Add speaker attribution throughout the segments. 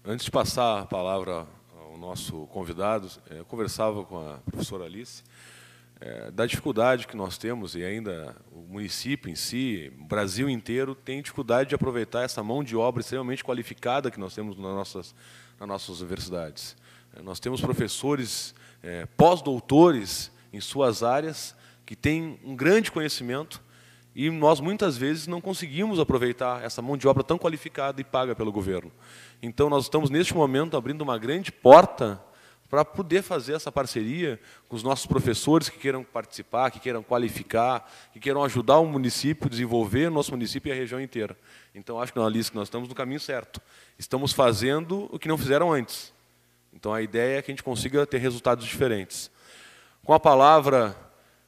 Speaker 1: Antes de passar a palavra ao nosso convidado, eu conversava com a professora Alice da dificuldade que nós temos, e ainda o município em si, o Brasil inteiro, tem dificuldade de aproveitar essa mão de obra extremamente qualificada que nós temos nas nossas universidades. Nós temos professores pós-doutores em suas áreas que têm um grande conhecimento, e nós, muitas vezes, não conseguimos aproveitar essa mão de obra tão qualificada e paga pelo governo. Então, nós estamos, neste momento, abrindo uma grande porta para poder fazer essa parceria com os nossos professores que queiram participar, que queiram qualificar, que queiram ajudar o município a desenvolver o nosso município e a região inteira. Então, acho que, Alice, nós estamos no caminho certo. Estamos fazendo o que não fizeram antes. Então, a ideia é que a gente consiga ter resultados diferentes. Com a palavra,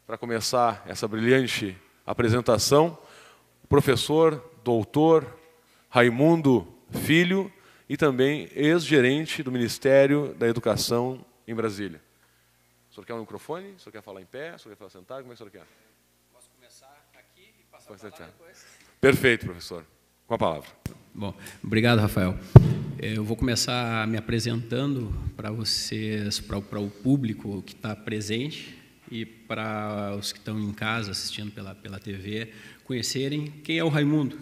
Speaker 1: para começar essa brilhante apresentação, o professor, doutor Raimundo Filho, e também ex-gerente do Ministério da Educação em Brasília. O senhor quer um microfone? O senhor quer falar em pé? O senhor quer falar sentado? Como é que o senhor quer?
Speaker 2: Posso começar aqui e passar a palavra depois?
Speaker 1: Perfeito, professor. Com a palavra.
Speaker 2: Bom, obrigado, Rafael. Eu vou começar me apresentando para vocês, para o público que está presente e para os que estão em casa assistindo pela TV, conhecerem quem é o Raimundo.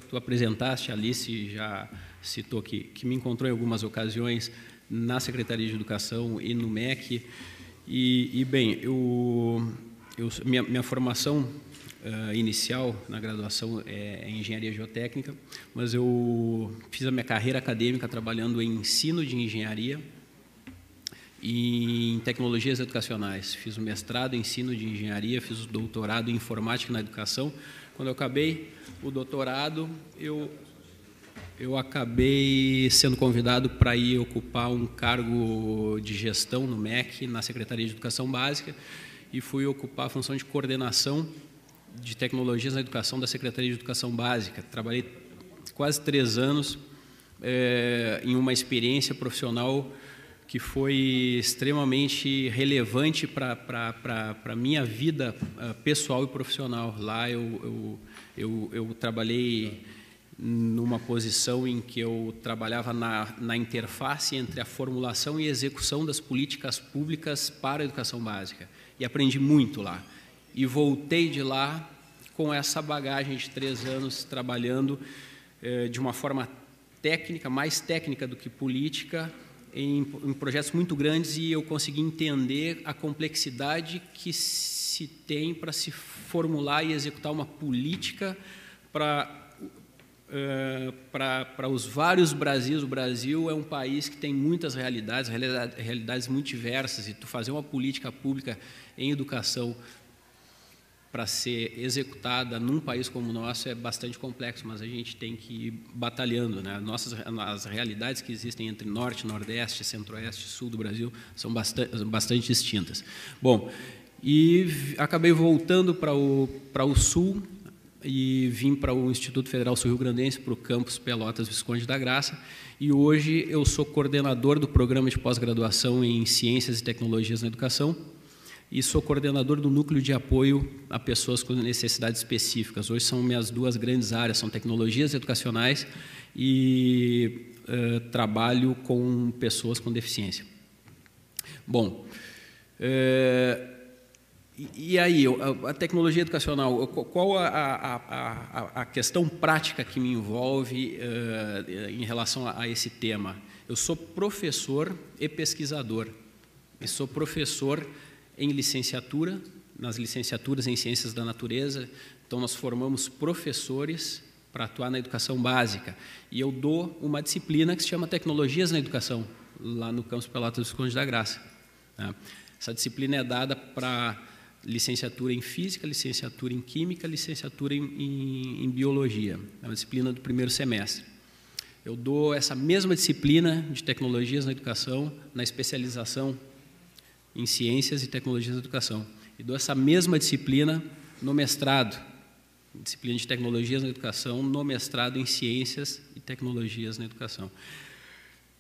Speaker 2: Tu apresentaste, a Alice já citou que me encontrou em algumas ocasiões na Secretaria de Educação e no MEC. Bem, minha formação inicial na graduação é em Engenharia Geotécnica, mas eu fiz a minha carreira acadêmica trabalhando em ensino de engenharia e em tecnologias educacionais. Fiz o mestrado em ensino de engenharia, fiz o doutorado em informática na educação. Quando eu acabei o doutorado, eu acabei sendo convidado para ir ocupar um cargo de gestão no MEC, na Secretaria de Educação Básica, e fui ocupar a função de coordenação de tecnologias na educação da Secretaria de Educação Básica. Trabalhei quase 3 anos em uma experiência profissional que foi extremamente relevante para a minha vida pessoal e profissional. Lá eu trabalhei numa posição em que eu trabalhava na interface entre a formulação e execução das políticas públicas para a educação básica. E aprendi muito lá. E voltei de lá com essa bagagem de 3 anos trabalhando de uma forma técnica, mais técnica do que política, em projetos muito grandes, e eu consegui entender a complexidade que se tem para se formular e executar uma política para os vários Brasis. O Brasil é um país que tem muitas realidades muito diversas, e tu fazer uma política pública em educação para ser executada num país como o nosso é bastante complexo, mas a gente tem que ir batalhando, né? As realidades que existem entre Norte, Nordeste, Centro-Oeste e Sul do Brasil são bastante distintas. Bom, e acabei voltando para o Sul, e vim para o Instituto Federal Sul-Rio-Grandense, para o campus Pelotas Visconde da Graça, e hoje eu sou coordenador do programa de pós-graduação em Ciências e Tecnologias na Educação, e sou coordenador do núcleo de apoio a pessoas com necessidades específicas. Hoje são minhas 2 grandes áreas, são tecnologias educacionais e trabalho com pessoas com deficiência. Bom, e aí, a tecnologia educacional, qual a questão prática que me envolve em relação a esse tema? Eu sou professor e pesquisador. Eu sou professor em licenciatura, nas licenciaturas em Ciências da Natureza. Então, nós formamos professores para atuar na educação básica. E eu dou uma disciplina que se chama Tecnologias na Educação, lá no campus Pelotas Visconde da Graça. Essa disciplina é dada para licenciatura em Física, licenciatura em Química, licenciatura em Biologia. É uma disciplina do 1º semestre. Eu dou essa mesma disciplina de Tecnologias na Educação na especialização em Ciências e Tecnologias da Educação. E dou essa mesma disciplina no mestrado, disciplina de Tecnologias na Educação, no mestrado em Ciências e Tecnologias na Educação.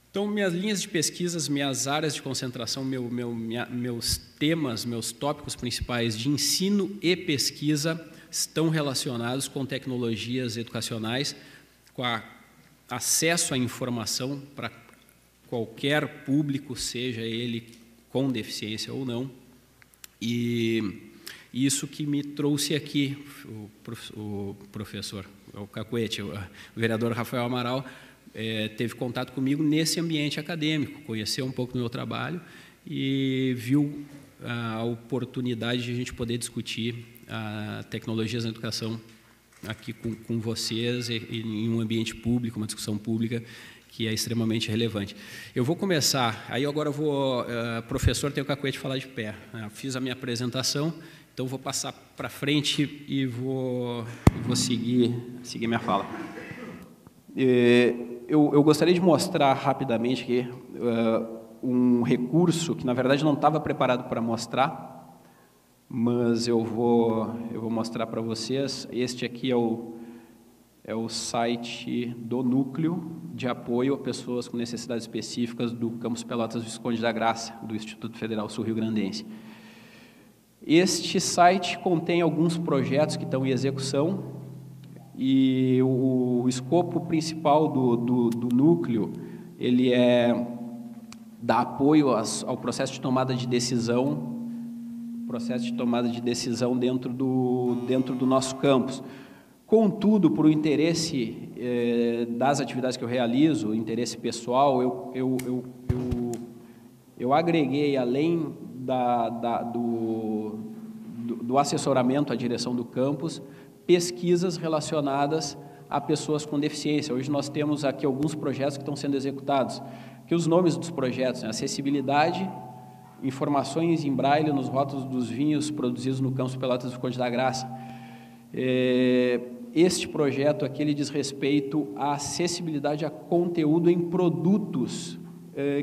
Speaker 2: Então, minhas linhas de pesquisas, minhas áreas de concentração, meus temas, meus tópicos principais de ensino e pesquisa estão relacionados com tecnologias educacionais, com a acesso à informação para qualquer público, seja ele com deficiência ou não. E isso que me trouxe aqui, o professor, o Cacuete, o vereador Rafael Amaral, teve contato comigo nesse ambiente acadêmico, conheceu um pouco do meu trabalho e viu a oportunidade de a gente poder discutir tecnologias na educação aqui com vocês e em um ambiente público, uma discussão pública que é extremamente relevante. Eu vou começar, aí agora eu vou, professor, tem o Cacuete falar de pé. Fiz a minha apresentação, então vou passar para frente e vou seguir minha fala. Eu gostaria de mostrar rapidamente aqui um recurso que, na verdade, não estava preparado para mostrar, mas eu vou mostrar para vocês. Este aqui é o site do Núcleo de Apoio a Pessoas com Necessidades Específicas do Campus Pelotas Visconde da Graça, do Instituto Federal Sul-Rio-Grandense. Este site contém alguns projetos que estão em execução e o escopo principal do núcleo, ele dar apoio ao processo de tomada de decisão, dentro do nosso campus. Contudo, por interesse das atividades que eu realizo, interesse pessoal, eu agreguei, além do assessoramento à direção do campus, pesquisas relacionadas a pessoas com deficiência. Hoje nós temos aqui alguns projetos que estão sendo executados. Aqui os nomes dos projetos, acessibilidade, informações em braille nos rótulos dos vinhos produzidos no campus Pelotas Visconde da Graça. Este projeto aqui ele diz respeito à acessibilidade a conteúdo em produtos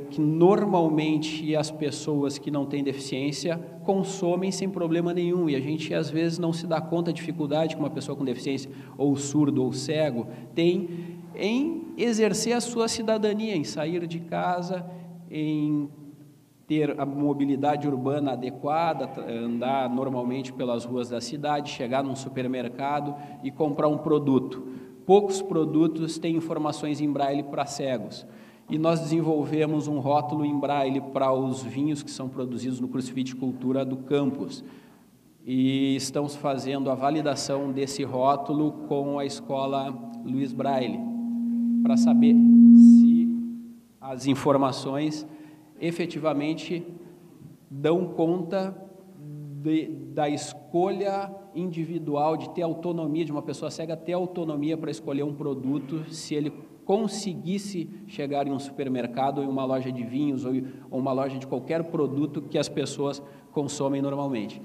Speaker 2: que normalmente as pessoas que não têm deficiência consomem sem problema nenhum, e a gente às vezes não se dá conta da dificuldade que uma pessoa com deficiência, ou surdo ou cego, tem em exercer a sua cidadania, em sair de casa, em ter a mobilidade urbana adequada, andar normalmente pelas ruas da cidade, chegar num supermercado e comprar um produto. Poucos produtos têm informações em braille para cegos. E nós desenvolvemos um rótulo em braille para os vinhos que são produzidos no curso de viticultura do campus. E estamos fazendo a validação desse rótulo com a escola Luiz Braille, para saber se as informações efetivamente dão conta da escolha individual, de ter autonomia, de uma pessoa cega ter autonomia para escolher um produto, se ele conseguisse chegar em um supermercado ou em uma loja de vinhos ou uma loja de qualquer produto que as pessoas consomem normalmente.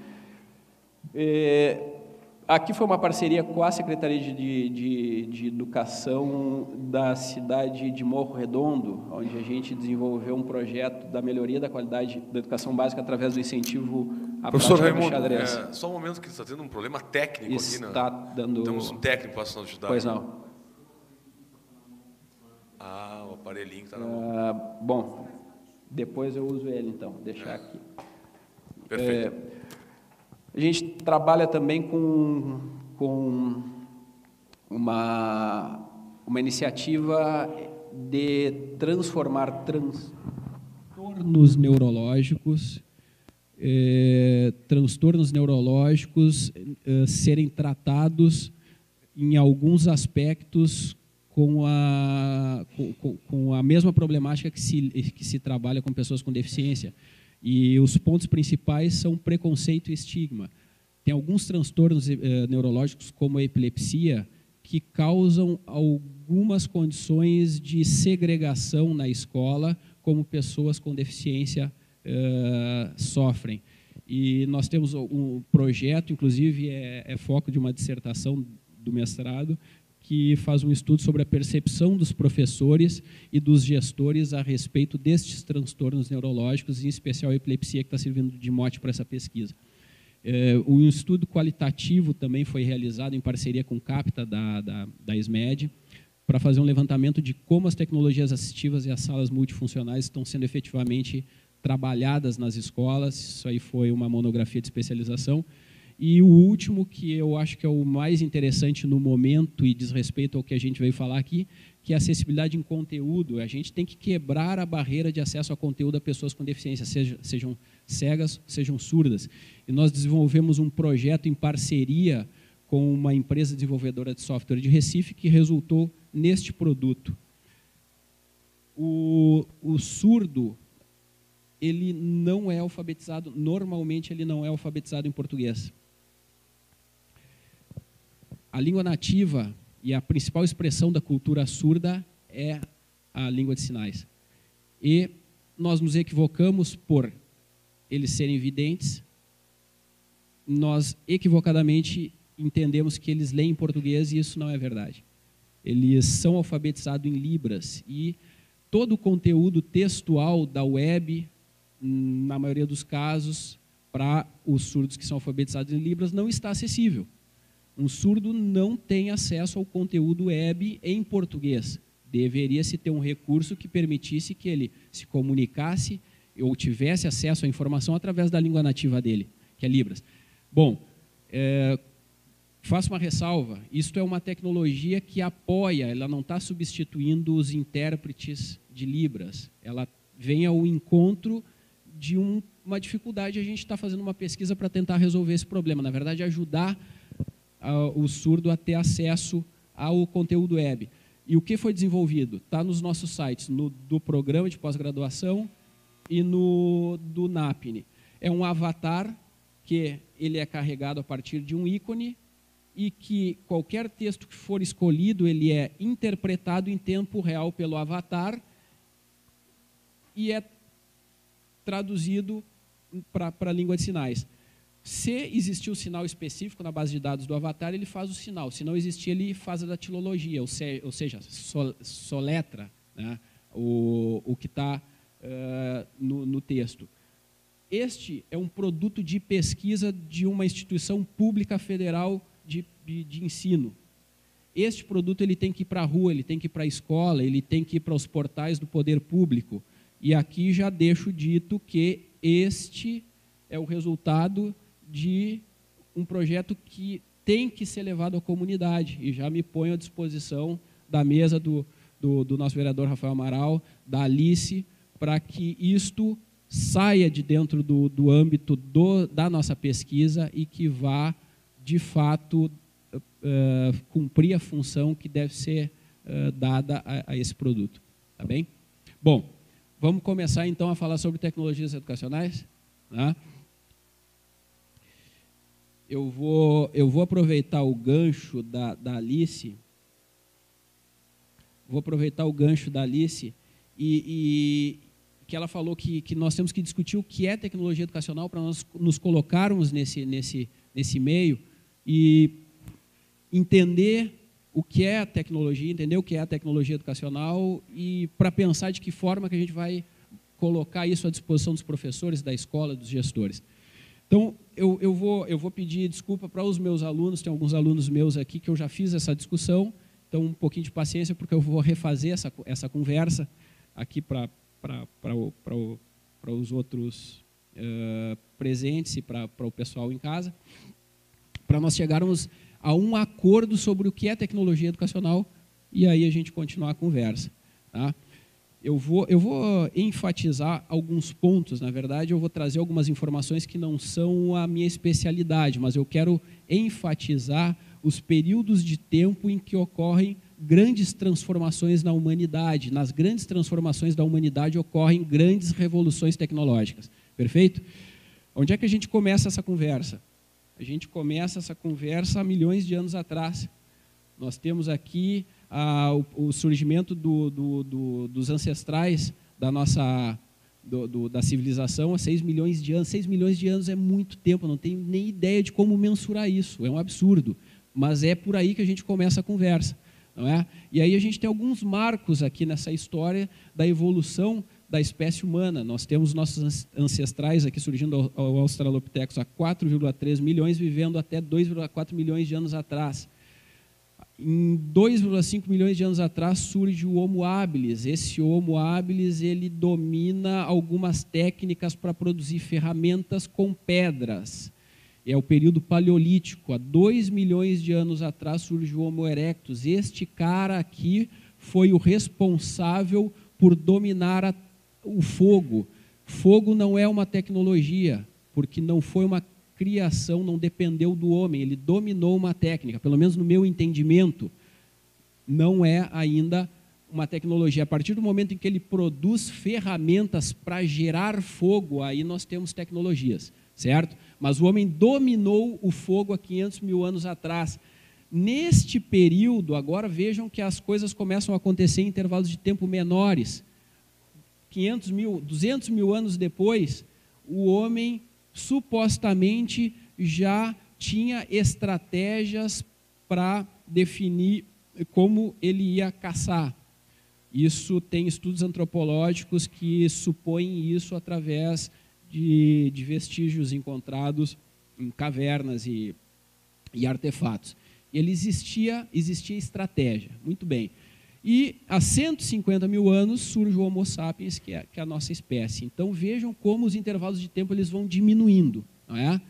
Speaker 2: Aqui foi uma parceria com a Secretaria de Educação da cidade de Morro Redondo, onde a gente desenvolveu um projeto da melhoria da qualidade da educação básica através do incentivo à
Speaker 1: Professor
Speaker 2: prática do
Speaker 1: Raimundo,
Speaker 2: xadrez.
Speaker 1: só um momento que está tendo um problema técnico
Speaker 2: Está
Speaker 1: aqui.
Speaker 2: dando...
Speaker 1: Temos um técnico para nos ajudar.
Speaker 2: Pois não.
Speaker 1: O aparelhinho está na mão.
Speaker 2: Bom, depois eu uso ele, então, deixar aqui.
Speaker 1: Perfeito.
Speaker 2: A gente trabalha também com uma iniciativa de transformar transtornos neurológicos serem tratados em alguns aspectos com a mesma problemática que se trabalha com pessoas com deficiência. E os pontos principais são preconceito e estigma. Tem alguns transtornos neurológicos, como a epilepsia, que causam algumas condições de segregação na escola, como pessoas com deficiência sofrem. E nós temos um projeto, inclusive é foco de uma dissertação do mestrado, que faz um estudo sobre a percepção dos professores e dos gestores a respeito destes transtornos neurológicos, em especial a epilepsia, que está servindo de mote para essa pesquisa. Um estudo qualitativo também foi realizado em parceria com o CAPTA, da SMED, para fazer um levantamento de como as tecnologias assistivas e as salas multifuncionais estão sendo efetivamente trabalhadas nas escolas. Isso aí foi uma monografia de especialização. E o último, que eu acho que é o mais interessante no momento e diz respeito ao que a gente veio falar aqui, que é acessibilidade em conteúdo. A gente tem que quebrar a barreira de acesso a conteúdo a pessoas com deficiência, sejam cegas, sejam surdas. E nós desenvolvemos um projeto em parceria com uma empresa desenvolvedora de software de Recife que resultou neste produto. O surdo, ele não é alfabetizado, normalmente ele não é alfabetizado em português. A língua nativa e a principal expressão da cultura surda é a língua de sinais. E nós nos equivocamos por eles serem videntes, nós equivocadamente entendemos que eles leem em português e isso não é verdade. Eles são alfabetizados em Libras e todo o conteúdo textual da web, na maioria dos casos, para os surdos que são alfabetizados em Libras, não está acessível. Um surdo não tem acesso ao conteúdo web em português. Deveria-se ter um recurso que permitisse que ele se comunicasse ou tivesse acesso à informação através da língua nativa dele, que é Libras. Bom, faço uma ressalva. Isto é uma tecnologia que apoia, ela não está substituindo os intérpretes de Libras. Ela vem ao encontro de uma dificuldade. A gente está fazendo uma pesquisa para tentar resolver esse problema. Na verdade, ajudar o surdo a ter acesso ao conteúdo web. E o que foi desenvolvido? Está nos nossos sites, do programa de pós-graduação e do NAPNE. É um avatar que ele é carregado a partir de um ícone e que qualquer texto que for escolhido, ele é interpretado em tempo real pelo avatar e é traduzido para a língua de sinais. Se existir o sinal específico na base de dados do avatar, ele faz o sinal. Se não existir, ele faz a datilologia, ou seja, soletra, né, o que está no texto. Este é um produto de pesquisa de uma instituição pública federal de ensino. Este produto ele tem que ir para a rua, ele tem que ir para a escola, ele tem que ir para os portais do poder público. E aqui já deixo dito que este é o resultado de um projeto que tem que ser levado à comunidade. E já me ponho à disposição da mesa do nosso vereador Rafael Amaral, da Alice, para que isto saia de dentro do âmbito da nossa pesquisa e que vá, de fato, cumprir a função que deve ser dada a esse produto. Tá bem? Bom, vamos começar então a falar sobre tecnologias educacionais, né? Eu vou aproveitar o gancho da Alice, e que ela falou que nós temos que discutir o que é tecnologia educacional para nós nos colocarmos nesse meio e entender o que é a tecnologia, entender o que é a tecnologia educacional e para pensar de que forma que a gente vai colocar isso à disposição dos professores, da escola, dos gestores. Então, eu vou pedir desculpa para os meus alunos, tem alguns alunos meus aqui que eu já fiz essa discussão, então um pouquinho de paciência, porque eu vou refazer essa conversa aqui para os outros presentes e para o pessoal em casa, para nós chegarmos a um acordo sobre o que é tecnologia educacional e aí a gente continuar a conversa. Tá? Eu vou enfatizar alguns pontos, na verdade, eu vou trazer algumas informações que não são a minha especialidade, mas eu quero enfatizar os períodos de tempo em que ocorrem grandes transformações na humanidade. Nas grandes transformações da humanidade ocorrem grandes revoluções tecnológicas. Perfeito? Onde é que a gente começa essa conversa? A gente começa essa conversa há milhões de anos atrás. Nós temos aqui o surgimento dos ancestrais da civilização há 6 milhões de anos. 6 milhões de anos é muito tempo, não tenho nem ideia de como mensurar isso, é um absurdo. Mas é por aí que a gente começa a conversa. Não é? E aí a gente tem alguns marcos aqui nessa história da evolução da espécie humana. Nós temos nossos ancestrais aqui surgindo ao Australopithecus há 4,3 milhões, vivendo até 2,4 milhões de anos atrás. Em 2,5 milhões de anos atrás surge o Homo habilis. Esse Homo habilis ele domina algumas técnicas para produzir ferramentas com pedras. É o período paleolítico. Há 2 milhões de anos atrás surge o Homo erectus. Este cara aqui foi o responsável por dominar o fogo. Fogo não é uma tecnologia, porque não foi uma criação, não dependeu do homem, ele dominou uma técnica, pelo menos no meu entendimento, não é ainda uma tecnologia. A partir do momento em que ele produz ferramentas para gerar fogo, aí nós temos tecnologias, certo? Mas o homem dominou o fogo há 500 mil anos atrás. Neste período, agora vejam que as coisas começam a acontecer em intervalos de tempo menores. 500 mil, 200 mil anos depois, o homem supostamente já tinha estratégias para definir como ele ia caçar. Isso tem estudos antropológicos que supõem isso através de vestígios encontrados em cavernas e artefatos. Ele existia estratégia, muito bem. E há 150 mil anos surge o Homo sapiens, que é a nossa espécie. Então vejam como os intervalos de tempo eles vão diminuindo, não é?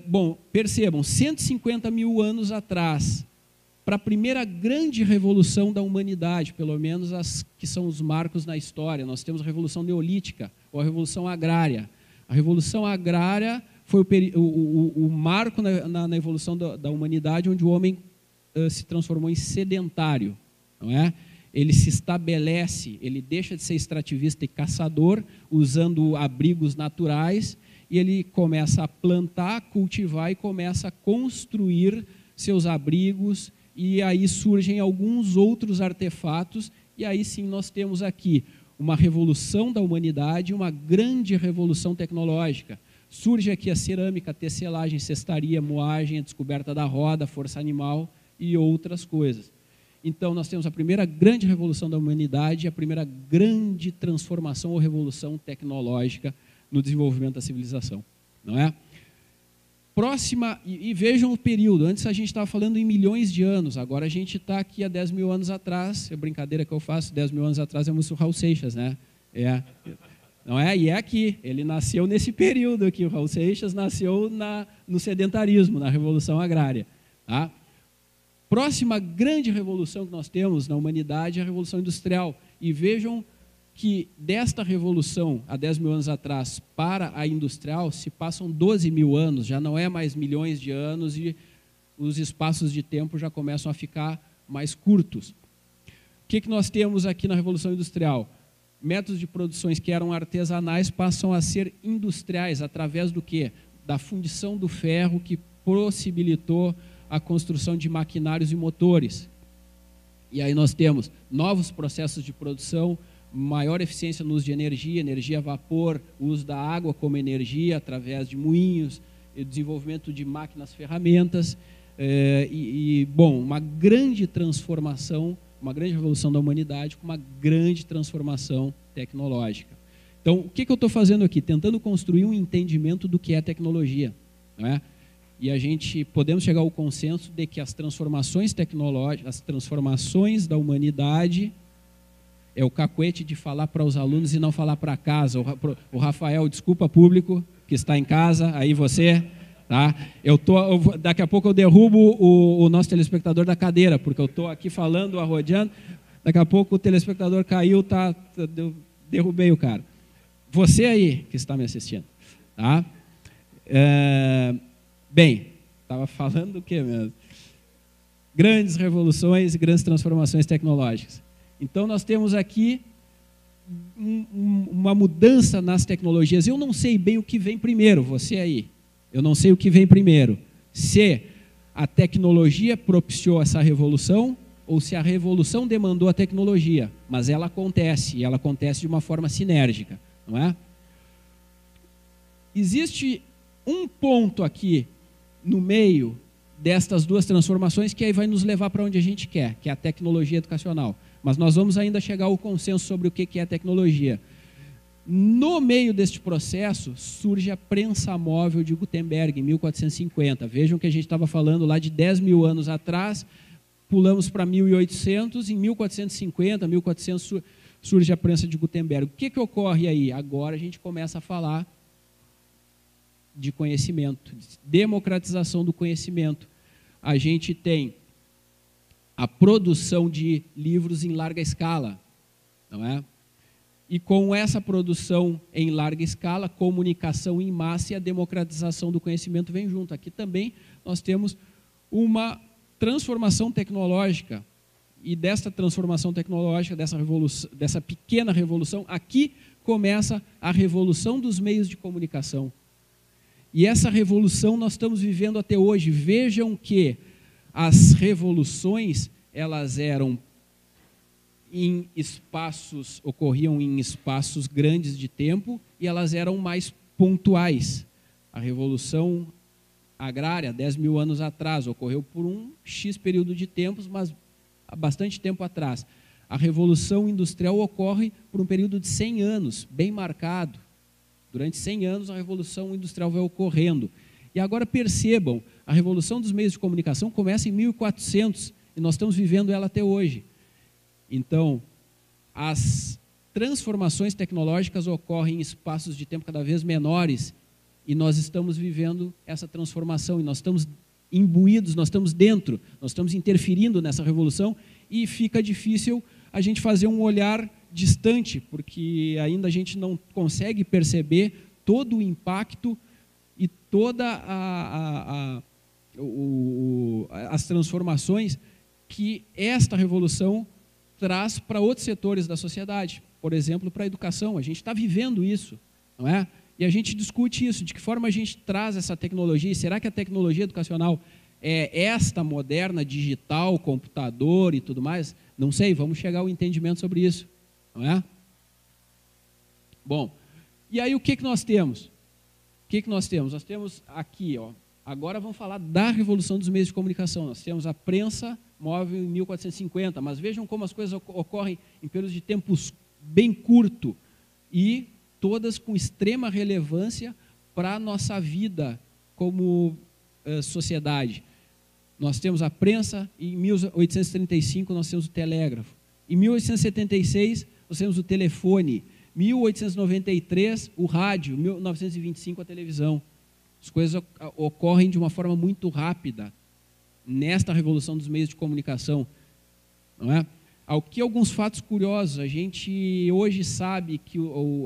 Speaker 2: Bom, percebam, 150 mil anos atrás, para a primeira grande revolução da humanidade, pelo menos as que são os marcos na história, nós temos a Revolução Neolítica, ou a Revolução Agrária. A Revolução Agrária foi o marco na evolução da humanidade, onde o homem se transformou em sedentário, não é? Ele se estabelece, ele deixa de ser extrativista e caçador, usando abrigos naturais, e ele começa a plantar, cultivar e começa a construir seus abrigos, e aí surgem alguns outros artefatos, e aí sim nós temos aqui uma revolução da humanidade, uma grande revolução tecnológica. Surge aqui a cerâmica, a tecelagem, cestaria, moagem, a descoberta da roda, força animal e outras coisas. Então, nós temos a primeira grande revolução da humanidade, a primeira grande transformação ou revolução tecnológica no desenvolvimento da civilização, não é? Próxima, e vejam o período, antes a gente estava falando em milhões de anos, agora a gente está aqui há 10 mil anos atrás, é brincadeira que eu faço, 10 mil anos atrás é o Raul Seixas, né? Não é? E é aqui, ele nasceu nesse período aqui, o Raul Seixas nasceu no sedentarismo, na Revolução Agrária. Tá? Próxima grande revolução que nós temos na humanidade é a Revolução Industrial. E vejam que desta revolução, há 10 mil anos atrás, para a industrial, se passam 12 mil anos, já não é mais milhões de anos e os espaços de tempo já começam a ficar mais curtos. O que nós temos aqui na Revolução Industrial? Métodos de produções que eram artesanais passam a ser industriais, através do quê? Da fundição do ferro, que possibilitou a construção de maquinários e motores. E aí nós temos novos processos de produção, maior eficiência no uso de energia a vapor, uso da água como energia através de moinhos, desenvolvimento de máquinas, ferramentas, bom, uma grande transformação, uma grande revolução da humanidade com uma grande transformação tecnológica. Então, o que eu estou fazendo aqui? Tentando construir um entendimento do que é tecnologia, não é? E a gente podemos chegar ao consenso de que as transformações tecnológicas, as transformações da humanidade, é o cacuete de falar para os alunos e não falar para casa. O Rafael, desculpa público que está em casa, aí você, tá? Daqui a pouco eu derrubo o nosso telespectador da cadeira, porque eu estou aqui falando, arrodeando, daqui a pouco o telespectador caiu, eu derrubei o cara. Você aí que está me assistindo, tá? Bem, estava falando do que mesmo? Grandes revoluções e grandes transformações tecnológicas. Então, nós temos aqui uma mudança nas tecnologias. Eu não sei bem o que vem primeiro, você aí. Eu não sei o que vem primeiro. Se a tecnologia propiciou essa revolução ou se a revolução demandou a tecnologia. Mas ela acontece, e ela acontece de uma forma sinérgica, não é? Existe um ponto aqui no meio destas duas transformações que aí vai nos levar para onde a gente quer, que é a tecnologia educacional. Mas nós vamos ainda chegar ao consenso sobre o que é tecnologia. No meio deste processo, surge a prensa móvel de Gutenberg, em 1450. Vejam que a gente estava falando lá de 10 mil anos atrás, pulamos para 1800, em 1450, 1400 surge a prensa de Gutenberg. O que ocorre aí? Agora a gente começa a falar de conhecimento, de democratização do conhecimento. A gente tem a produção de livros em larga escala, não é? E com essa produção em larga escala, comunicação em massa e a democratização do conhecimento vem junto. Aqui também nós temos uma transformação tecnológica, e dessa transformação tecnológica, dessa pequena revolução, aqui começa a revolução dos meios de comunicação. E essa revolução nós estamos vivendo até hoje. Vejam que as revoluções, elas eram em espaços, ocorriam em espaços grandes de tempo, e elas eram mais pontuais. A revolução agrária, 10 mil anos atrás, ocorreu por um X período de tempos, mas há bastante tempo atrás. A revolução industrial ocorre por um período de 100 anos, bem marcado. Durante 100 anos a revolução industrial vai ocorrendo. E agora percebam, a revolução dos meios de comunicação começa em 1400 e nós estamos vivendo ela até hoje. Então, as transformações tecnológicas ocorrem em espaços de tempo cada vez menores e nós estamos vivendo essa transformação e nós estamos imbuídos, nós estamos dentro, nós estamos interferindo nessa revolução e fica difícil a gente fazer um olhar distante, porque ainda a gente não consegue perceber todo o impacto e toda as transformações que esta revolução traz para outros setores da sociedade, por exemplo, para a educação. A gente está vivendo isso, não é? E a gente discute isso, de que forma a gente traz essa tecnologia, e será que a tecnologia educacional é esta moderna, digital, computador e tudo mais? Não sei, vamos chegar ao entendimento sobre isso, não é? Bom, e aí o que nós temos? O que nós temos? Nós temos aqui, ó, agora vamos falar da revolução dos meios de comunicação. Nós temos a prensa móvel em 1450, mas vejam como as coisas ocorrem em períodos de tempos bem curto e todas com extrema relevância para a nossa vida como sociedade. Nós temos a prensa, em 1835 nós temos o telégrafo, em 1876 nós temos o telefone, 1893 o rádio, 1925 a televisão. As coisas ocorrem de uma forma muito rápida nesta revolução dos meios de comunicação, não é? Aqui alguns fatos curiosos. A gente hoje sabe que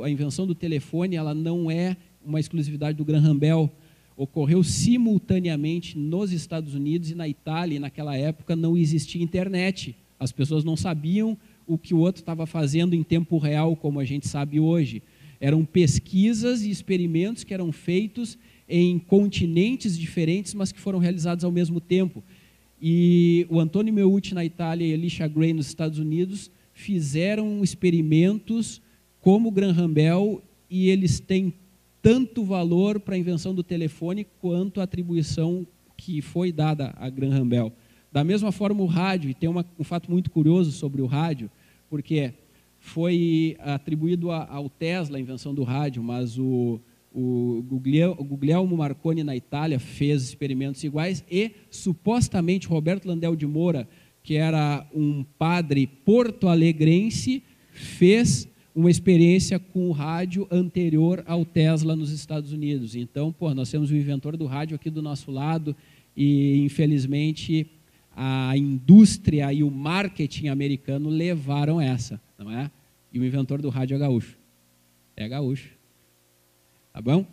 Speaker 2: a invenção do telefone ela não é uma exclusividade do Graham Bell. Ocorreu simultaneamente nos Estados Unidos e na Itália, e naquela época não existia internet. As pessoas não sabiam o que o outro estava fazendo em tempo real, como a gente sabe hoje. Eram pesquisas e experimentos que eram feitos em continentes diferentes, mas que foram realizados ao mesmo tempo. E o Antonio Meucci na Itália e Elisha Gray nos Estados Unidos fizeram experimentos como o Graham Bell, e eles têm tanto valor para a invenção do telefone quanto a atribuição que foi dada a Graham Bell. Da mesma forma o rádio, e tem um fato muito curioso sobre o rádio, porque foi atribuído ao Tesla a invenção do rádio, mas o Guglielmo Marconi na Itália fez experimentos iguais e supostamente Roberto Landel de Moura, que era um padre porto-alegrense, fez uma experiência com o rádio anterior ao Tesla nos Estados Unidos. Então, nós temos o inventor do rádio aqui do nosso lado e, infelizmente, a indústria e o marketing americano levaram essa, não é? E o inventor do rádio é gaúcho. É gaúcho. Tá bom?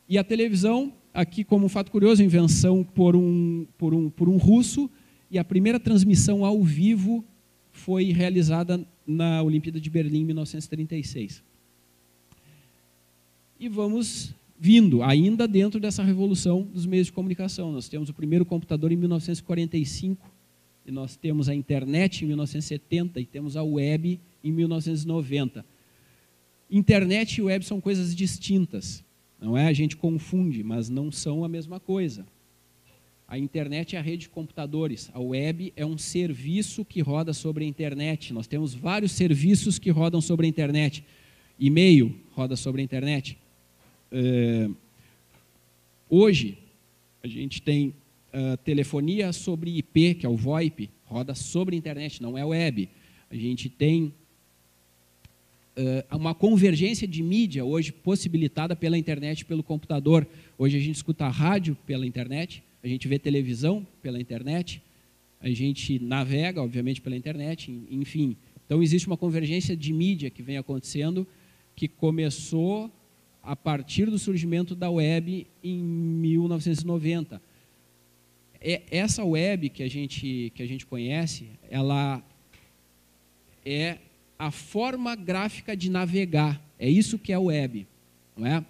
Speaker 2: E a televisão, aqui como um fato curioso, invenção por um russo, e a primeira transmissão ao vivo foi realizada na Olimpíada de Berlim em 1936. E vamos vindo, ainda dentro dessa revolução dos meios de comunicação. Nós temos o primeiro computador em 1945, e nós temos a internet em 1970, e temos a web em 1990. Internet e web são coisas distintas, não é? A gente confunde, mas não são a mesma coisa. A internet é a rede de computadores, a web é um serviço que roda sobre a internet. Nós temos vários serviços que rodam sobre a internet. E-mail roda sobre a internet. Hoje, a gente tem telefonia sobre IP, que é o VoIP, roda sobre a internet, não é web. A gente tem uma convergência de mídia hoje possibilitada pela internet e pelo computador. Hoje a gente escuta rádio pela internet, a gente vê televisão pela internet, a gente navega, obviamente, pela internet, enfim. Então, existe uma convergência de mídia que vem acontecendo, que começou a partir do surgimento da web em 1990. Essa web que a gente conhece, ela é a forma gráfica de navegar. É isso que é a web, não é?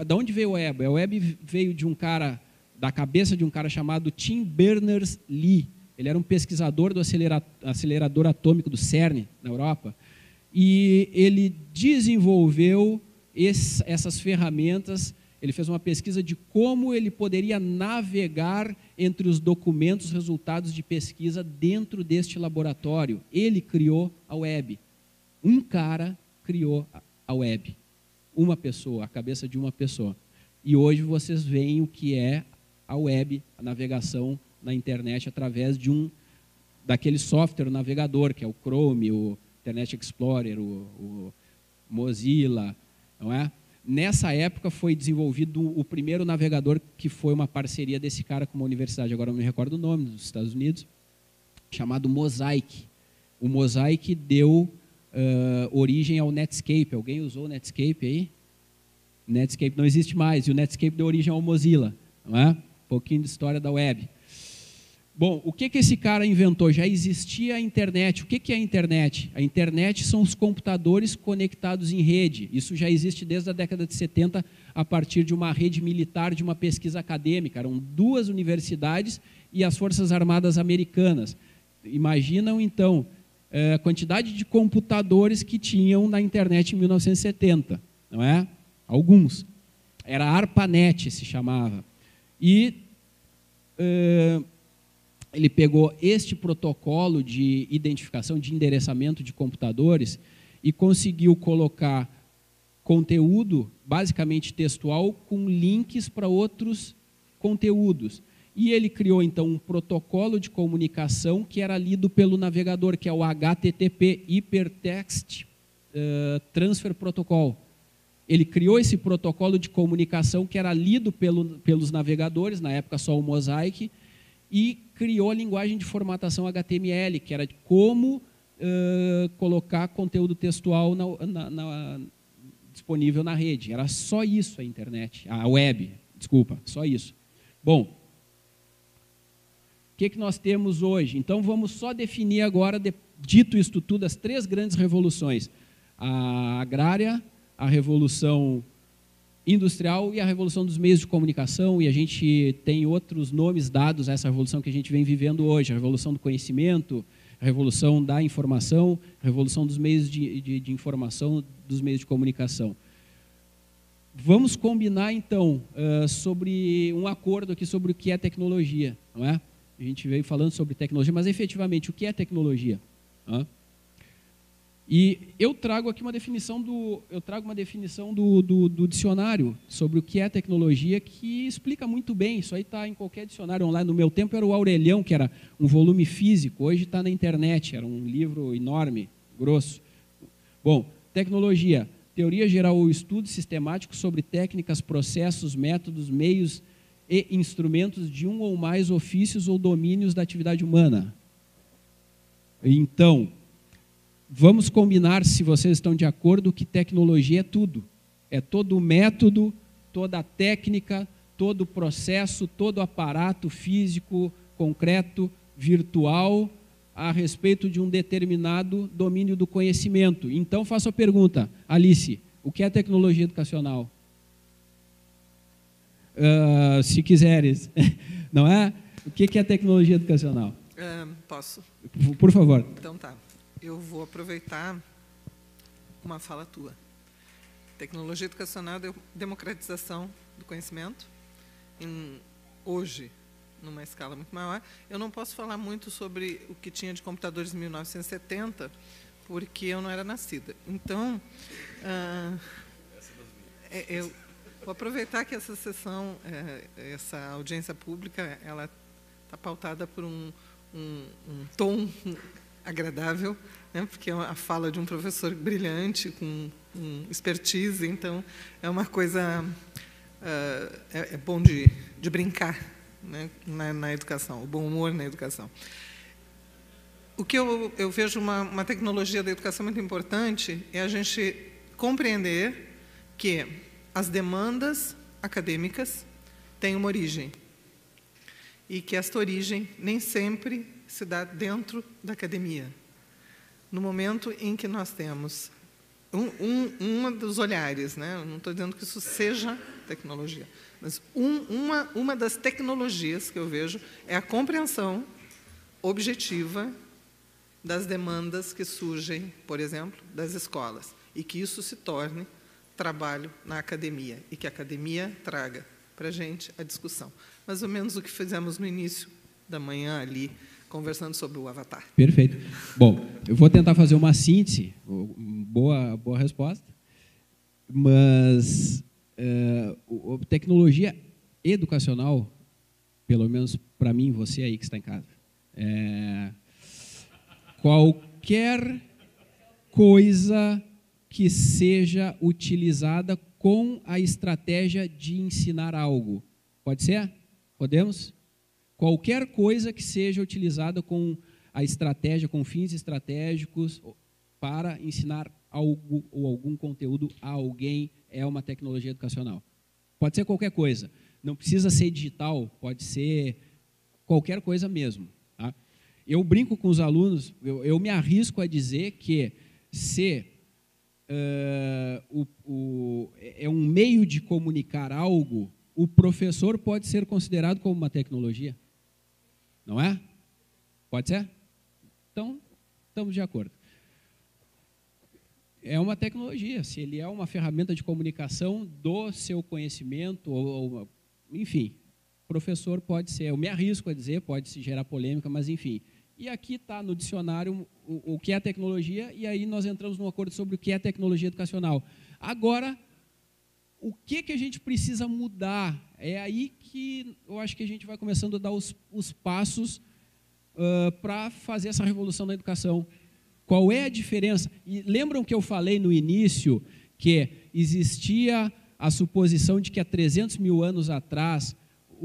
Speaker 2: Da onde veio a web? A web veio de um cara, da cabeça de um cara chamado Tim Berners-Lee. Ele era um pesquisador do acelerador atômico do CERN, na Europa, e ele desenvolveu essas ferramentas. Ele fez uma pesquisa de como ele poderia navegar entre os documentos, resultados de pesquisa dentro deste laboratório. Ele criou a web. Um cara criou a web. Uma pessoa, a cabeça de uma pessoa. E hoje vocês veem o que é a web, a navegação na internet através daquele software navegador, que é o Chrome, o Internet Explorer, o Mozilla, não é? Nessa época foi desenvolvido o primeiro navegador, que foi uma parceria desse cara com uma universidade, agora não me recordo o nome, dos Estados Unidos, chamado Mosaic. O Mosaic deu origem ao Netscape. Alguém usou o Netscape aí? O Netscape não existe mais, e o Netscape deu origem ao Mozilla, não é? Um pouquinho de história da web. Bom, o que esse cara inventou? Já existia a internet. O que é a internet? A internet são os computadores conectados em rede. Isso já existe desde a década de 70, a partir de uma rede militar, de uma pesquisa acadêmica. Eram 2 universidades e as Forças Armadas Americanas. Imaginam, então, a quantidade de computadores que tinham na internet em 1970, não é? Alguns. Era ARPANET, se chamava. E ele pegou este protocolo de identificação, de endereçamento de computadores e conseguiu colocar conteúdo, basicamente textual, com links para outros conteúdos. E ele criou, então, um protocolo de comunicação que era lido pelo navegador, que é o HTTP, Hypertext Transfer Protocol. Ele criou esse protocolo de comunicação que era lido pelos navegadores, na época só o Mosaic, e criou a linguagem de formatação HTML, que era de como colocar conteúdo textual disponível na rede. Era só isso a internet, a web, desculpa, só isso. Bom, o que nós temos hoje? Então, vamos só definir agora, dito isto tudo, as 3 grandes revoluções. A agrária, a revolução industrial e a revolução dos meios de comunicação, e a gente tem outros nomes dados a essa revolução que a gente vem vivendo hoje, a revolução do conhecimento, a revolução da informação, a revolução dos meios de informação, dos meios de comunicação. Vamos combinar, então, sobre um acordo aqui sobre o que é tecnologia, não é? A gente veio falando sobre tecnologia, mas efetivamente, o que é tecnologia? E eu trago aqui uma definição do dicionário sobre o que é tecnologia, que explica muito bem. Isso aí está em qualquer dicionário online. No meu tempo era o Aurelião, que era um volume físico. Hoje está na internet, era um livro enorme, grosso. Bom, tecnologia, teoria geral ou estudo sistemático sobre técnicas, processos, métodos, meios e instrumentos de um ou mais ofícios ou domínios da atividade humana. Então, vamos combinar, se vocês estão de acordo, que tecnologia é tudo. É todo o método, toda a técnica, todo o processo, todo o aparato físico, concreto, virtual, a respeito de um determinado domínio do conhecimento. Então, faço a pergunta, Alice, o que é tecnologia educacional? Se quiseres, não é? O que é tecnologia educacional?
Speaker 3: Posso?
Speaker 2: Por favor.
Speaker 3: Então tá. Eu vou aproveitar uma fala tua. Tecnologia educacional é democratização do conhecimento. Hoje, numa escala muito maior. Eu não posso falar muito sobre o que tinha de computadores em 1970, porque eu não era nascida. Então, eu vou aproveitar que essa sessão, essa audiência pública, ela está pautada por um tom agradável, né, porque é a fala de um professor brilhante, com expertise, então é uma coisa, é bom de brincar né, na educação, o bom humor na educação. O que eu vejo uma tecnologia da educação muito importante é a gente compreender que as demandas acadêmicas têm uma origem e que esta origem nem sempre se dá dentro da academia. No momento em que nós temos um dos olhares, né? Eu não estou dizendo que isso seja tecnologia, mas uma das tecnologias que eu vejo é a compreensão objetiva das demandas que surgem, por exemplo, das escolas, e que isso se torne trabalho na academia, e que a academia traga para a gente a discussão. Mais ou menos o que fizemos no início da manhã ali, conversando sobre o Avatar.
Speaker 2: Perfeito. Bom, eu vou tentar fazer uma síntese, boa resposta, mas a tecnologia educacional, pelo menos para mim, você aí que está em casa, qualquer coisa que seja utilizada com a estratégia de ensinar algo. Pode ser? Podemos? Qualquer coisa que seja utilizada com a estratégia, com fins estratégicos para ensinar algo ou algum conteúdo a alguém é uma tecnologia educacional. Pode ser qualquer coisa. Não precisa ser digital, pode ser qualquer coisa mesmo. Tá? Eu brinco com os alunos, eu me arrisco a dizer que se é um meio de comunicar algo, o professor pode ser considerado como uma tecnologia. Não é? Pode ser? Então, estamos de acordo. É uma tecnologia, se ele é uma ferramenta de comunicação do seu conhecimento, enfim, professor pode ser, eu me arrisco a dizer, pode se gerar polêmica, mas enfim. E aqui está no dicionário o que é tecnologia, e aí nós entramos num acordo sobre o que é tecnologia educacional. Agora, o que a gente precisa mudar? É aí que eu acho que a gente vai começando a dar os passos para fazer essa revolução na educação. Qual é a diferença? E lembram que eu falei no início que existia a suposição de que há 300 mil anos atrás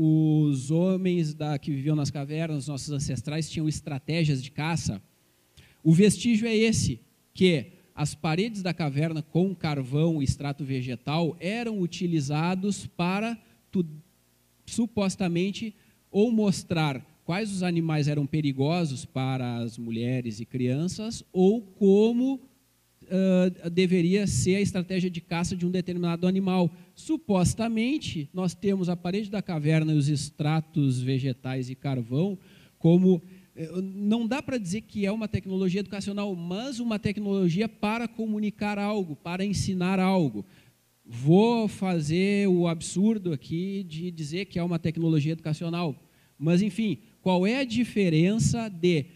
Speaker 2: os homens que viviam nas cavernas, nossos ancestrais, tinham estratégias de caça? O vestígio é esse, que as paredes da caverna com carvão e extrato vegetal eram utilizados para, supostamente, ou mostrar quais os animais eram perigosos para as mulheres e crianças, ou como deveria ser a estratégia de caça de um determinado animal. Supostamente, nós temos a parede da caverna e os extratos vegetais e carvão como... Não dá para dizer que é uma tecnologia educacional, mas uma tecnologia para comunicar algo, para ensinar algo. Vou fazer o absurdo aqui de dizer que é uma tecnologia educacional, mas, enfim, qual é a diferença de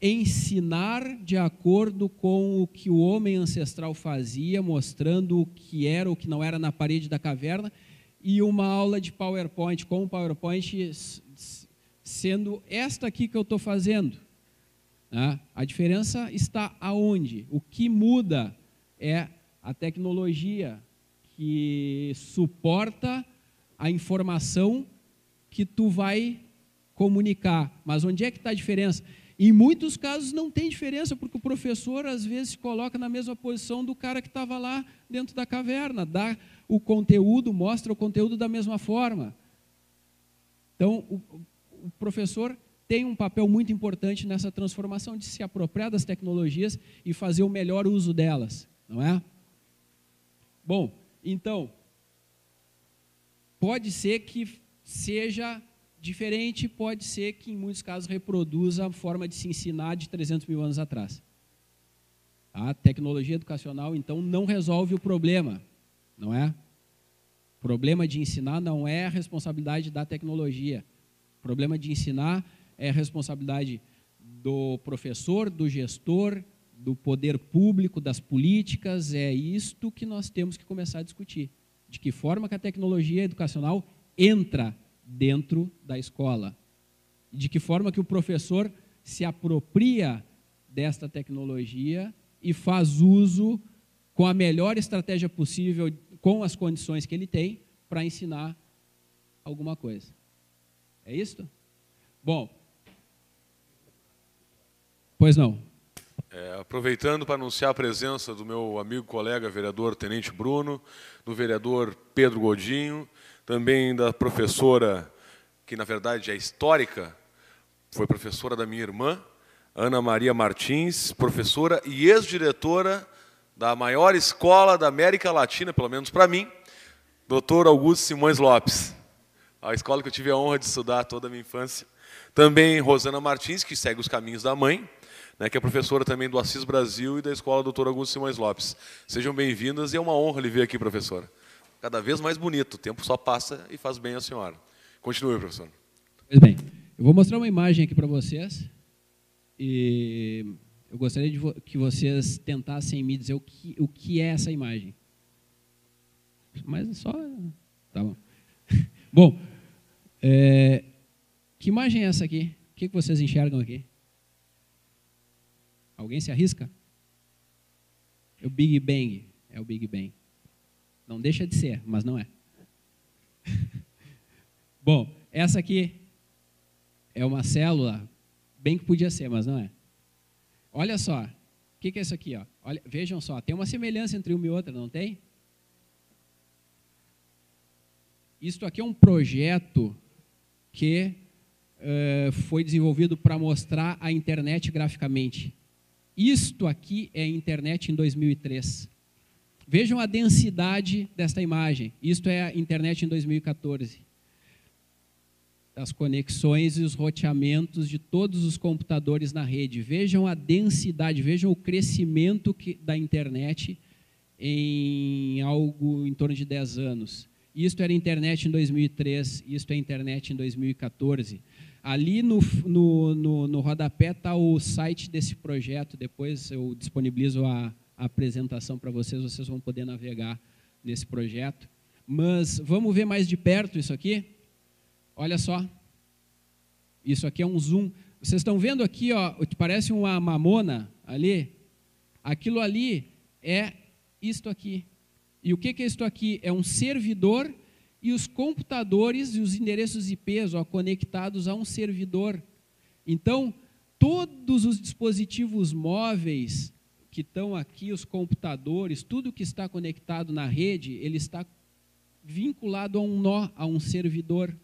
Speaker 2: ensinar de acordo com o que o homem ancestral fazia, mostrando o que era ou o que não era na parede da caverna, e uma aula de PowerPoint, com o PowerPoint sendo esta aqui que eu estou fazendo? Né? A diferença está aonde? O que muda é a tecnologia que suporta a informação que tu vai comunicar. Mas onde é que está a diferença? Em muitos casos não tem diferença, porque o professor às vezes se coloca na mesma posição do cara que estava lá dentro da caverna, dá o conteúdo, mostra o conteúdo da mesma forma. Então, o professor tem um papel muito importante nessa transformação de se apropriar das tecnologias e fazer o melhor uso delas, não é? Bom, então, pode ser que seja diferente, pode ser que em muitos casos reproduza a forma de se ensinar de 300 mil anos atrás. A tecnologia educacional, então, não resolve o problema, não é? O problema de ensinar não é a responsabilidade da tecnologia. O problema de ensinar é a responsabilidade do professor, do gestor, do poder público, das políticas. É isto que nós temos que começar a discutir. De que forma que a tecnologia educacional entra dentro da escola. De que forma que o professor se apropria desta tecnologia e faz uso com a melhor estratégia possível, com as condições que ele tem, para ensinar alguma coisa. É isso? Bom. Pois não.
Speaker 1: Aproveitando para anunciar a presença do meu amigo, colega, vereador Tenente Bruno, do vereador Pedro Godinho, também da professora, que na verdade é histórica, foi professora da minha irmã, Ana Maria Martins, professora e ex-diretora da maior escola da América Latina, pelo menos para mim, Dr. Augusto Simões Lopes, a escola que eu tive a honra de estudar toda a minha infância. Também Rosana Martins, que segue os caminhos da mãe, né, que é professora também do Assis Brasil e da escola Dr. Augusto Simões Lopes. Sejam bem-vindas e é uma honra lhe ver aqui, professora. Cada vez mais bonito, o tempo só passa e faz bem a senhora. Continue, professor.
Speaker 2: Pois bem, eu vou mostrar uma imagem aqui para vocês e eu gostaria que vocês tentassem me dizer o que é essa imagem. Mas só... Tá bom. Bom, que imagem é essa aqui? O que vocês enxergam aqui? Alguém se arrisca? É o Big Bang. É o Big Bang. Não deixa de ser, mas não é. Bom, essa aqui é uma célula, bem que podia ser, mas não é. Olha só, o que é isso aqui? Ó? Olha, vejam só, tem uma semelhança entre uma e outra, não tem? Isto aqui é um projeto que foi desenvolvido para mostrar a internet graficamente. Isto aqui é a internet em 2003. Vejam a densidade desta imagem. Isto é a internet em 2014. As conexões e os roteamentos de todos os computadores na rede. Vejam a densidade, vejam o crescimento da internet em algo em torno de 10 anos. Isto era a internet em 2003, isto é a internet em 2014. Ali no rodapé está o site desse projeto, depois eu disponibilizo a apresentação para vocês, vocês vão poder navegar nesse projeto. Mas vamos ver mais de perto isso aqui? Olha só, isso aqui é um zoom. Vocês estão vendo aqui, ó, parece uma mamona ali? Aquilo ali é isto aqui. E o que é isto aqui? É um servidor e os computadores e os endereços IPs conectados a um servidor. Então, todos os dispositivos móveis que estão aqui, os computadores, tudo que está conectado na rede, ele está vinculado a um nó, a um servidor.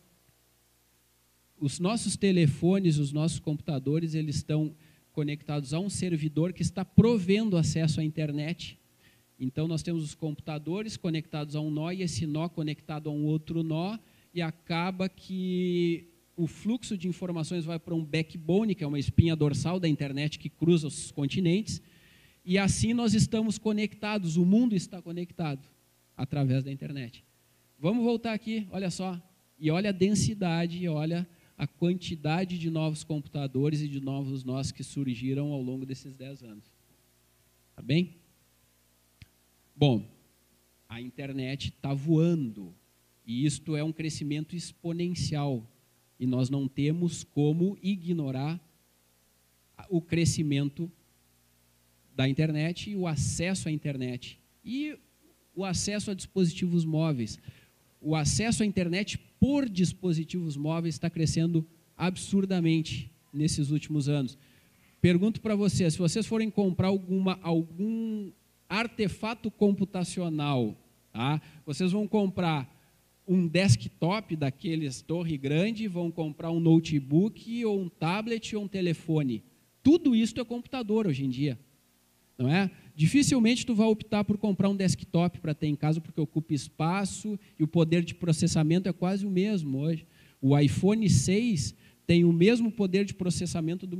Speaker 2: Os nossos telefones, os nossos computadores, eles estão conectados a um servidor que está provendo acesso à internet. Então, nós temos os computadores conectados a um nó e esse nó conectado a um outro nó e acaba que o fluxo de informações vai para um backbone, que é uma espinha dorsal da internet que cruza os continentes, e assim nós estamos conectados, o mundo está conectado através da internet. Vamos voltar aqui, olha só, e olha a densidade, olha a quantidade de novos computadores e de novos nós que surgiram ao longo desses 10 anos. Tá bem? Bom, a internet está voando, e isto é um crescimento exponencial, e nós não temos como ignorar o crescimento da internet e o acesso à internet, e o acesso a dispositivos móveis. O acesso à internet por dispositivos móveis está crescendo absurdamente nesses últimos anos. Pergunto para vocês, se vocês forem comprar algum artefato computacional, tá? Vocês vão comprar um desktop daqueles torre grande, vão comprar um notebook, ou um tablet, ou um telefone. Tudo isso é computador hoje em dia, não é? Dificilmente tu vai optar por comprar um desktop para ter em casa, porque ocupa espaço e o poder de processamento é quase o mesmo hoje. O iPhone 6 tem o mesmo poder de processamento do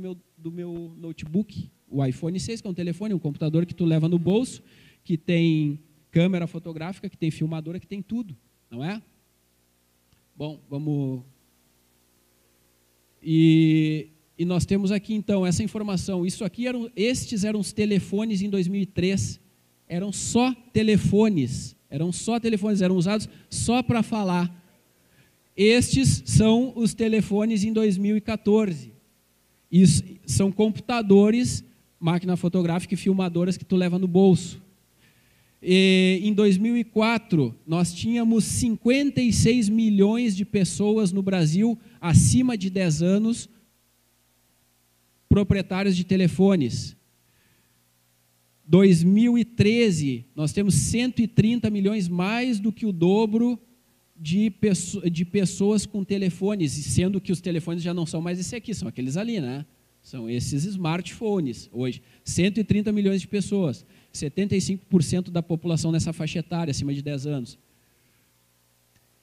Speaker 2: meu notebook. O iPhone 6, que é um telefone, um computador que tu leva no bolso, que tem câmera fotográfica, que tem filmadora, que tem tudo, não é? Bom, vamos... E nós temos aqui, então, essa informação. Isso aqui estes eram os telefones em 2003. Eram só telefones. Eram usados só para falar. Estes são os telefones em 2014. Isso, são computadores, máquina fotográfica e filmadoras que tu leva no bolso. Em 2004, nós tínhamos 56 milhões de pessoas no Brasil acima de 10 anos proprietários de telefones. 2013, nós temos 130 milhões, mais do que o dobro de pessoas com telefones, sendo que os telefones já não são mais esse aqui, são aqueles ali, né? São esses smartphones hoje. 130 milhões de pessoas, 75% da população nessa faixa etária, acima de 10 anos.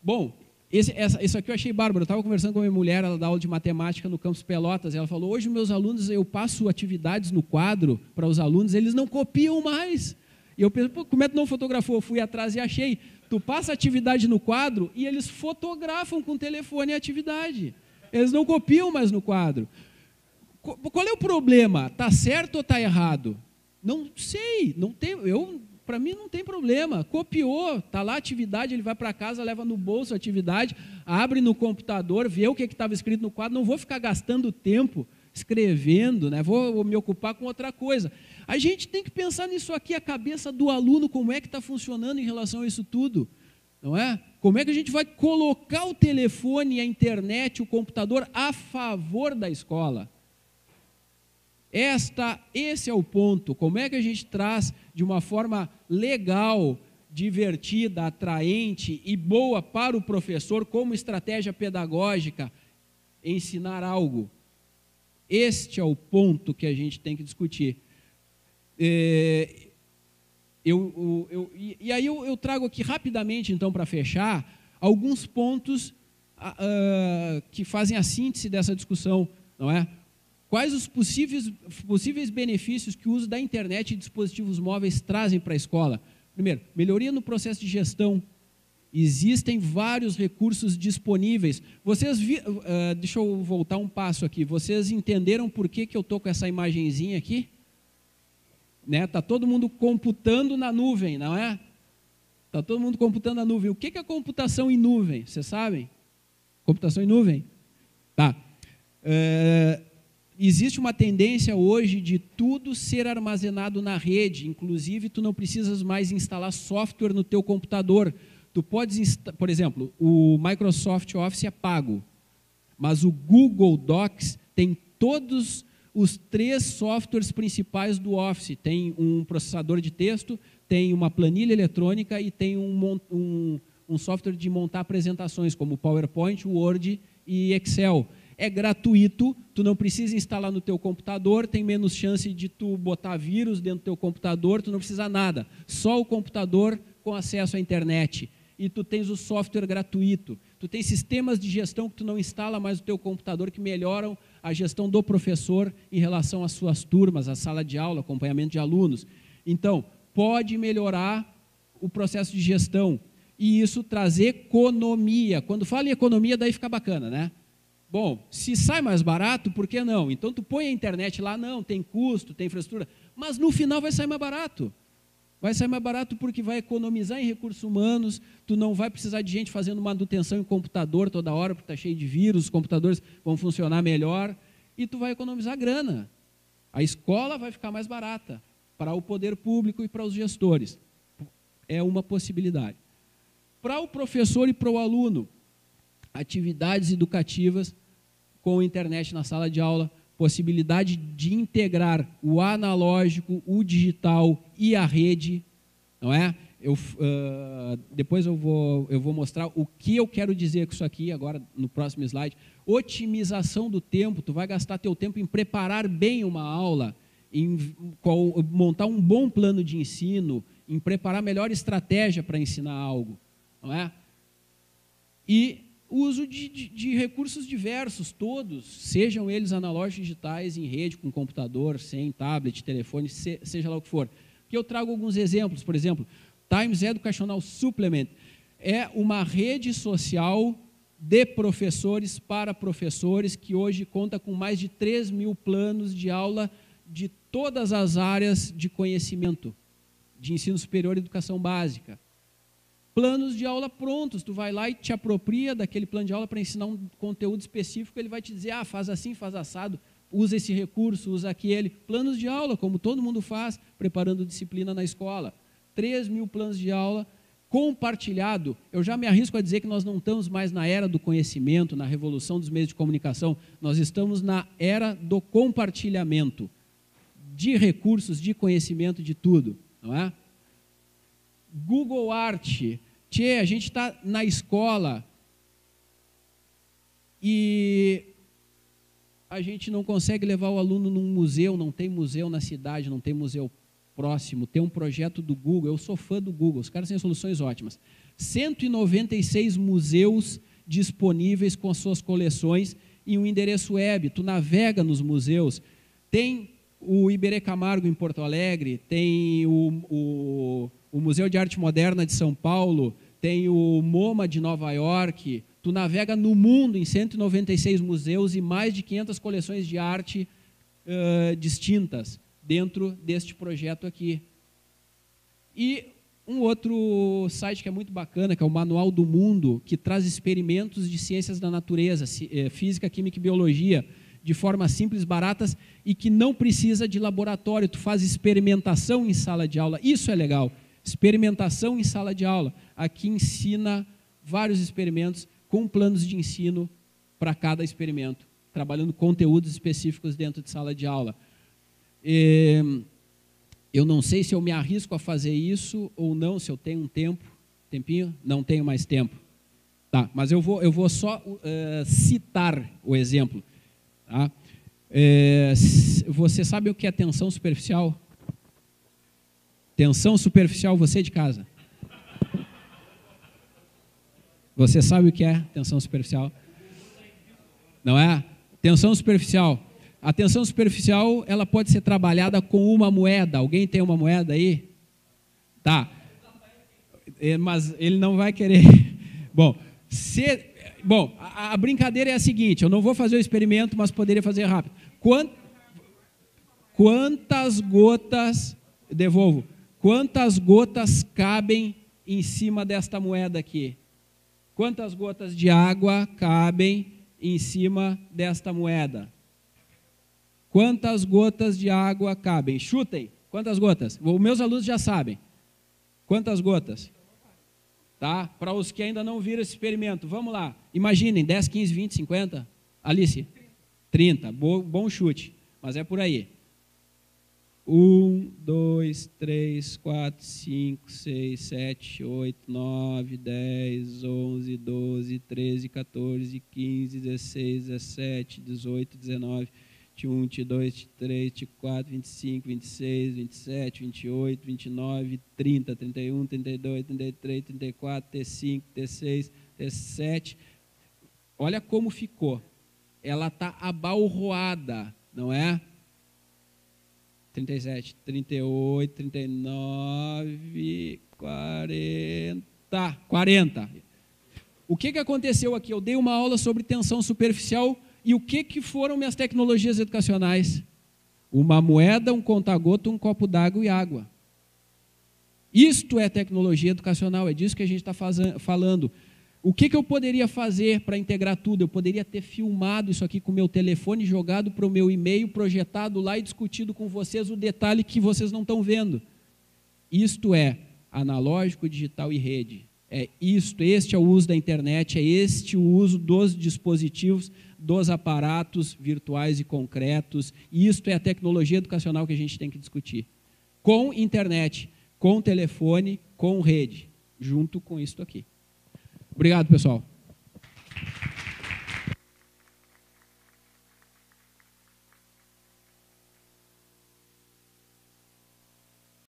Speaker 2: Bom, isso aqui eu achei bárbaro. Eu estava conversando com a minha mulher, ela dá aula de matemática no Campus Pelotas, e ela falou, hoje meus alunos, eu passo atividades no quadro para os alunos, eles não copiam mais. E eu pensei, como é que não fotografou? Eu fui atrás e achei. Tu passa atividade no quadro e eles fotografam com o telefone a atividade. Eles não copiam mais no quadro. Qual é o problema? Está certo ou está errado? Não sei, para mim não tem problema. Copiou, está lá a atividade, ele vai para casa, leva no bolso a atividade, abre no computador, vê o que estava escrito no quadro, não vou ficar gastando tempo escrevendo, né? Vou me ocupar com outra coisa. A gente tem que pensar nisso aqui, a cabeça do aluno, como é que está funcionando em relação a isso tudo, não é? Como é que a gente vai colocar o telefone, a internet, o computador a favor da escola? Esse é o ponto. Como é que a gente traz de uma forma legal, divertida, atraente e boa para o professor, como estratégia pedagógica, ensinar algo? Este é o ponto que a gente tem que discutir. E aí eu trago aqui rapidamente, então, para fechar, alguns pontos que fazem a síntese dessa discussão, não é? Quais os possíveis benefícios que o uso da internet e dispositivos móveis trazem para a escola? Primeiro, melhoria no processo de gestão. Existem vários recursos disponíveis. Deixa eu voltar um passo aqui. Vocês entenderam por que eu estou com essa imagenzinha aqui? Está todo mundo computando na nuvem, não é? Está todo mundo computando na nuvem. O que é computação em nuvem? Vocês sabem? Computação em nuvem? Tá. Existe uma tendência hoje de tudo ser armazenado na rede. Inclusive, tu não precisas mais instalar software no teu computador. Tu podes, por exemplo, o Microsoft Office é pago, mas o Google Docs tem todos os 3 softwares principais do Office. Tem um processador de texto, tem uma planilha eletrônica e tem um software de montar apresentações, como PowerPoint, Word e Excel. É gratuito, tu não precisa instalar no teu computador, tem menos chance de tu botar vírus dentro do teu computador, tu não precisa nada. Só o computador com acesso à internet. E tu tens o software gratuito. Tu tens sistemas de gestão que tu não instala mais no teu computador, que melhoram a gestão do professor em relação às suas turmas, à sala de aula, acompanhamento de alunos. Então, pode melhorar o processo de gestão e isso trazer economia. Quando fala em economia, daí fica bacana, né? Bom, se sai mais barato, por que não? Então, tu põe a internet lá, não, tem custo, tem infraestrutura, mas no final vai sair mais barato. Vai sair mais barato porque vai economizar em recursos humanos, tu não vai precisar de gente fazendo manutenção em computador toda hora, porque está cheio de vírus, os computadores vão funcionar melhor, e tu vai economizar grana. A escola vai ficar mais barata para o poder público e para os gestores. É uma possibilidade. Para o professor e para o aluno, atividades educativas com a internet na sala de aula, possibilidade de integrar o analógico, o digital e a rede, não é? Depois eu vou mostrar o que eu quero dizer com isso aqui, agora no próximo slide. Otimização do tempo, tu vai gastar teu tempo em preparar bem uma aula, em montar um bom plano de ensino, em preparar a melhor estratégia para ensinar algo, não é? E o uso de recursos diversos, todos, sejam eles analógicos, digitais, em rede, com computador, sem tablet, telefone, seja lá o que for. Aqui eu trago alguns exemplos, por exemplo, Times Educational Supplement é uma rede social de professores para professores que hoje conta com mais de 3 mil planos de aula de todas as áreas de conhecimento, de ensino superior e educação básica. Planos de aula prontos, tu vai lá e te apropria daquele plano de aula para ensinar um conteúdo específico, ele vai te dizer, faz assim, faz assado, usa esse recurso, usa aquele. Planos de aula, como todo mundo faz, preparando disciplina na escola. 3 mil planos de aula compartilhado. Eu já me arrisco a dizer que nós não estamos mais na era do conhecimento, na revolução dos meios de comunicação, nós estamos na era do compartilhamento de recursos, de conhecimento, de tudo, não é? Google Art, a gente está na escola e a gente não consegue levar o aluno num museu, não tem museu na cidade, não tem museu próximo, tem um projeto do Google, eu sou fã do Google, os caras têm soluções ótimas. 196 museus disponíveis com as suas coleções e um endereço web, tu navega nos museus, tem o Iberê Camargo em Porto Alegre, tem o Museu de Arte Moderna de São Paulo, tem o MoMA de Nova York, tu navega no mundo em 196 museus e mais de 500 coleções de arte distintas dentro deste projeto aqui. E um outro site que é muito bacana, que é o Manual do Mundo, que traz experimentos de ciências da natureza, física, química e biologia, de forma simples, baratas e que não precisa de laboratório. Tu faz experimentação em sala de aula. Isso é legal. Experimentação em sala de aula. Aqui ensina vários experimentos com planos de ensino para cada experimento, trabalhando conteúdos específicos dentro de sala de aula. Eu não sei se eu me arrisco a fazer isso ou não, se eu tenho um tempinho, não tenho mais tempo. Tá, mas eu vou só citar o exemplo. Tá? Você sabe o que é tensão superficial? Tensão superficial, você de casa. Você sabe o que é tensão superficial? Não é? Tensão superficial. A tensão superficial, ela pode ser trabalhada com uma moeda. Alguém tem uma moeda aí? Tá. Mas ele não vai querer. Bom, a brincadeira é a seguinte, eu não vou fazer o experimento, mas poderia fazer rápido. Quantas gotas, devolvo, quantas gotas cabem em cima desta moeda aqui? Quantas gotas de água cabem em cima desta moeda? Quantas gotas de água cabem? Chutem. Quantas gotas? Os meus alunos já sabem. Quantas gotas? Tá? Para os que ainda não viram esse experimento, vamos lá. Imaginem, 10, 15, 20, 50. Alice? 30. Bom chute, mas é por aí. 1, 2, 3, 4, 5, 6, 7, 8, 9, 10, 11, 12, 13, 14, 15, 16, 17, 18, 19, 21, 22, 23, 24, 25, 26, 27, 28, 29, 30, 31, 32, 33, 34, 35, 36, 37. Olha como ficou. Ela está abalroada, não é? 37, 38, 39, 40. O que aconteceu aqui? Eu dei uma aula sobre tensão superficial e o que foram minhas tecnologias educacionais? Uma moeda, um conta-gota, um copo d'água e água. Isto é tecnologia educacional, é disso que a gente está falando. O que eu poderia fazer para integrar tudo? Eu poderia ter filmado isso aqui com o meu telefone, jogado para o meu e-mail, projetado lá e discutido com vocês o detalhe que vocês não estão vendo. Isto é analógico, digital e rede. Este é o uso da internet, é este o uso dos dispositivos, dos aparatos virtuais e concretos. Isto é a tecnologia educacional que a gente tem que discutir. Com internet, com telefone, com rede, junto com isto aqui. Obrigado, pessoal.